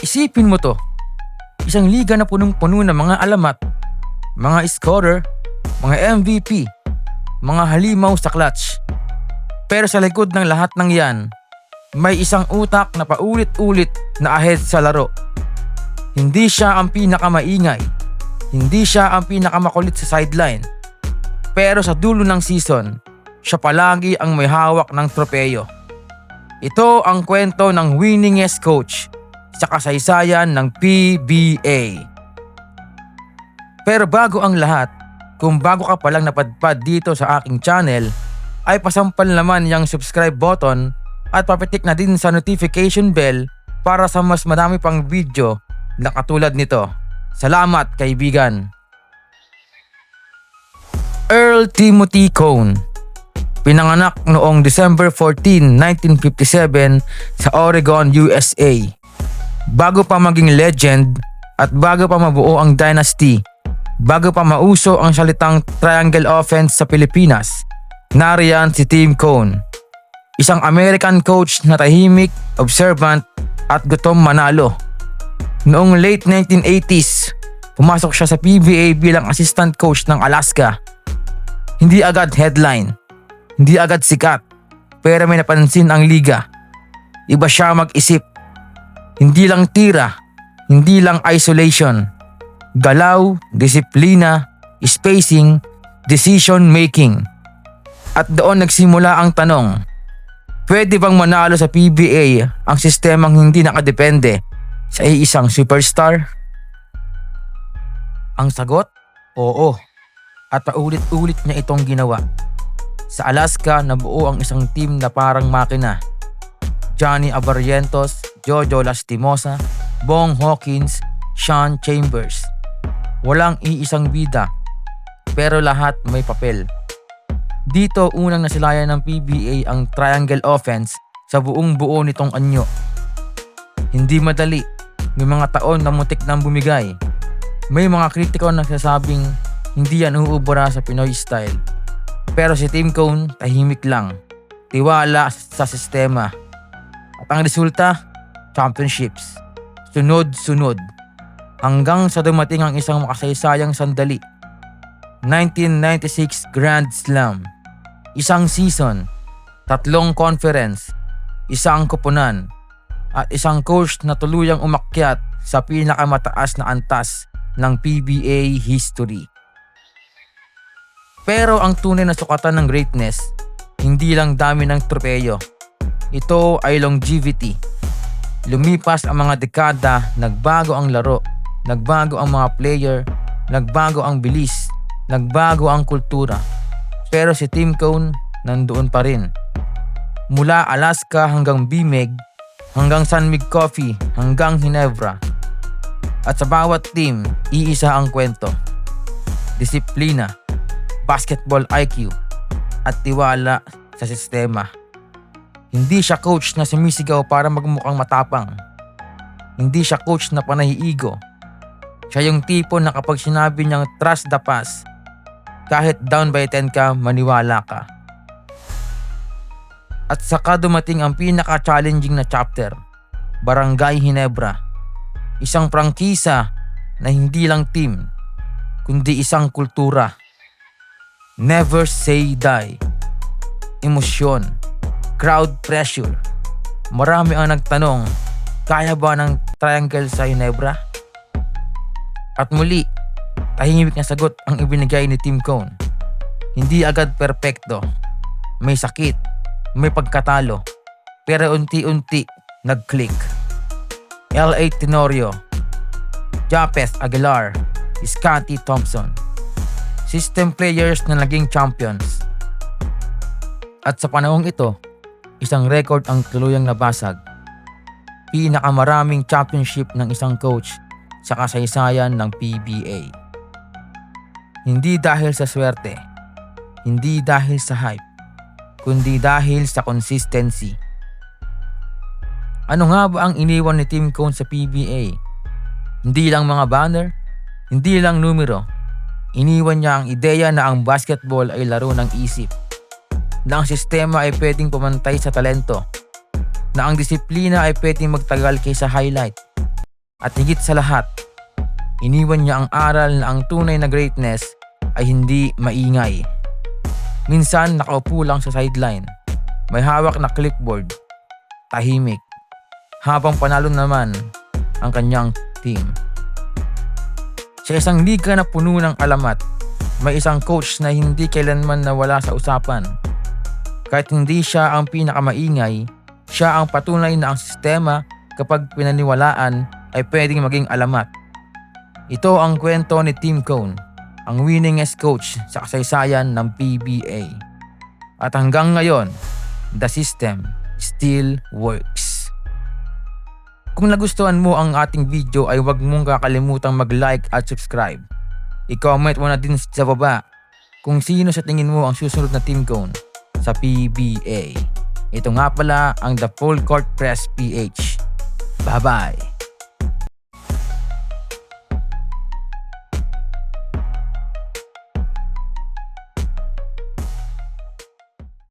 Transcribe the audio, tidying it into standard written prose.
Isipin mo to, isang liga na punong-puno ng mga alamat, mga scorer, mga MVP, mga halimaw sa clutch. Pero sa likod ng lahat ng yan, may isang utak na paulit-ulit na ahead sa laro. Hindi siya ang pinakamaingay, hindi siya ang pinakamakulit sa sideline. Pero sa dulo ng season, siya palagi ang may hawak ng tropeyo. Ito ang kwento ng winningest coach sa kasaysayan ng PBA. Pero bago ang lahat, kung bago ka palang napadpad dito sa aking channel, ay pasampal naman yung subscribe button at papitik na din sa notification bell para sa mas madami pang video na katulad nito. Salamat, kaibigan. Earl Timothy Cone, pinanganak noong December 14, 1957 sa Oregon, USA. Bago pa maging legend at bago pa mabuo ang dynasty, bago pa mauso ang salitang triangle offense sa Pilipinas, nariyan si Tim Cone. Isang American coach na tahimik, observant at gutom manalo. Noong late 1980s, pumasok siya sa PBA bilang assistant coach ng Alaska. Hindi agad headline, hindi agad sikat, pero may napansin ang liga. Iba siya mag-isip. Hindi lang tira, hindi lang isolation. Galaw, disiplina, spacing, decision making. At doon nagsimula ang tanong, pwede bang manalo sa PBA ang sistemang hindi nakadepende sa iisang superstar? Ang sagot, oo. At paulit-ulit niya itong ginawa. Sa Alaska, nabuo ang isang team na parang makina. Johnny Abarrientos, Jojo Lastimosa, Bong Hawkins, Sean Chambers. Walang iisang bida, pero lahat may papel. Dito unang nasilayan ng PBA ang triangle offense sa buong buo nitong anyo. Hindi madali, may mga taon na muntik nang bumigay. May mga kritiko na nagsasabing hindi yan uubra sa Pinoy style. Pero si Tim Cone tahimik lang, tiwala sa sistema. At ang resulta, championships. Sunod-sunod. Hanggang sa dumating ang isang makasaysayang sandali. 1996 Grand Slam. Isang season, 3 conference, isang koponan, at isang coach na tuluyang umakyat sa pinakamataas na antas ng PBA history. Pero ang tunay na sukatan ng greatness, hindi lang dami ng tropeyo. Ito ay longevity. Lumipas ang mga dekada, nagbago ang laro, nagbago ang mga player, nagbago ang bilis, nagbago ang kultura. Pero si Tim Cone nandoon pa rin. Mula Alaska hanggang Bimeg, hanggang San Mig Coffee, hanggang Ginebra. At sa bawat team, iisa ang kwento. Disiplina, basketball IQ, at tiwala sa sistema. Hindi siya coach na sumisigaw para magmukhang matapang. Hindi siya coach na panahiigo. Siya yung tipo na kapag sinabi niyang trust the pass, kahit down by 10 ka, maniwala ka. At saka dumating ang pinaka-challenging na chapter, Barangay Ginebra. Isang prangkisa na hindi lang team, kundi isang kultura. Never say die. Emosyon, crowd pressure. Marami ang nagtanong, kaya ba ng triangle sa Ginebra? At muli, tahimik na sagot ang ibinigay ni Tim Cone. Hindi agad perpekto. May sakit, may pagkatalo, pero unti-unti nag-click. L.A. Tenorio, Japeth Aguilar, Scottie Thompson. System players na naging champions. At sa panahong ito, isang record ang tuluyang nabasag. Pinakamaraming championship ng isang coach sa kasaysayan ng PBA. Hindi dahil sa swerte, hindi dahil sa hype, kundi dahil sa consistency. Ano nga ba ang iniwan ni Tim Cone sa PBA? Hindi lang mga banner, hindi lang numero. Iniwan niya ang ideya na ang basketball ay laro ng isip, na ang sistema ay pwedeng pumantay sa talento, na ang disiplina ay pwedeng magtagal kaysa highlight, At higit sa lahat, iniwan niya ang aral na ang tunay na greatness ay hindi maingay. Minsan nakaupo lang sa sideline, may hawak na clipboard, tahimik, habang panalo naman ang kanyang team. Sa isang liga na puno ng alamat, may isang coach na hindi kailanman nawala sa usapan. Kahit hindi siya ang pinakamaingay, siya ang patunay na ang sistema kapag pinaniwalaan ay pwedeng maging alamat. Ito ang kwento ni Tim Cone, ang winningest coach sa kasaysayan ng PBA. At hanggang ngayon, the system still works. Kung nagustuhan mo ang ating video ay huwag mong kakalimutang mag-like at subscribe. I-comment mo na din sa baba kung sino sa tingin mo ang susunod na Tim Cone sa PBA. Ito nga pala ang The Full Court Press PH. Bye-bye!